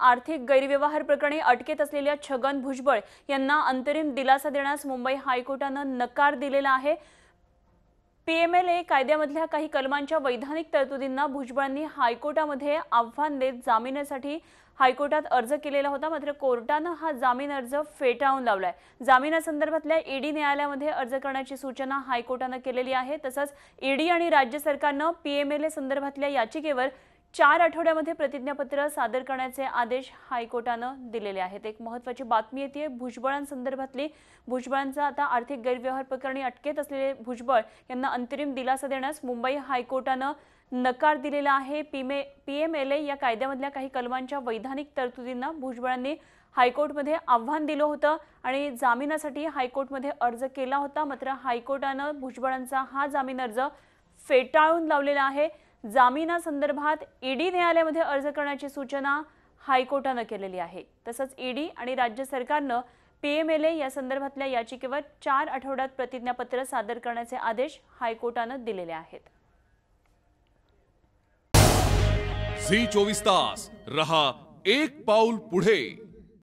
आर्थिक गैरव्यवहार प्रकरणी अटकेत असलेल्या छगन भुजबळ यांना अंतरिम दिलासा देण्यास मुंबई हायकोर्टानं नकार दिलेला आहे। पीएमएलए कायद्यामधल्या काही कलमांच्या वैधानिक तरतुदींना भुजबळांनी हायकोर्टामध्ये आव्हान देत जामिनासाठी हायकोर्टात अर्ज केलेला होता, मात्र कोर्टानं हा जामीन अर्ज फेटाळून लावलाय। जामिनासंदर्भातल्या ईडी न्यायालयामध्ये अर्ज करण्याची सूचना हायकोर्टानं केलेली आहे। तसंच ईडी आणि राज्य सरकारनं पीएमएलए संदर्भातल्या याचिकेवर 4 आठवड्यामध्ये प्रतिज्ञापत्र सादर करण्याचे आदेश हायकोर्टानं दिलेले आहेत। एक महत्त्वाची बातमी येते भुजबळांसंदर्भातली। भुजबळांचा आता आर्थिक गैरव्यवहार प्रकरणी अटकेत असलेले भुजबळ यांना अंतरिम दिलासा देण्यास मुंबई हायकोर्टानं नकार दिलेला आहे। पीएमएलए या कायद्यामधल्या काही कलमांच्या वैधानिक तरतुदींना भुजबळांनी हायकोर्टमध्ये आव्हान दिलं होतं आणि जामिनासाठी हायकोर्टमध्ये अर्ज केला होता, मात्र हायकोर्टानं भुजबळांचा हा जामीन अर्ज फेटाळून लावलेला आहे। जामिनासंदर्भात ईडी न्यायालयामध्ये अर्ज करण्याची सूचना हायकोर्टानं केलेली आहे। तसंच ईडी आणि राज्य सरकारनं पीएमएलए या संदर्भातल्या याचिकेवर 4 आठवड्यात प्रतिज्ञापत्र सादर करण्याचे आदेश हायकोर्टानं दिलेले आहेत। झी 24 तास रहा एक पाऊल पुढे।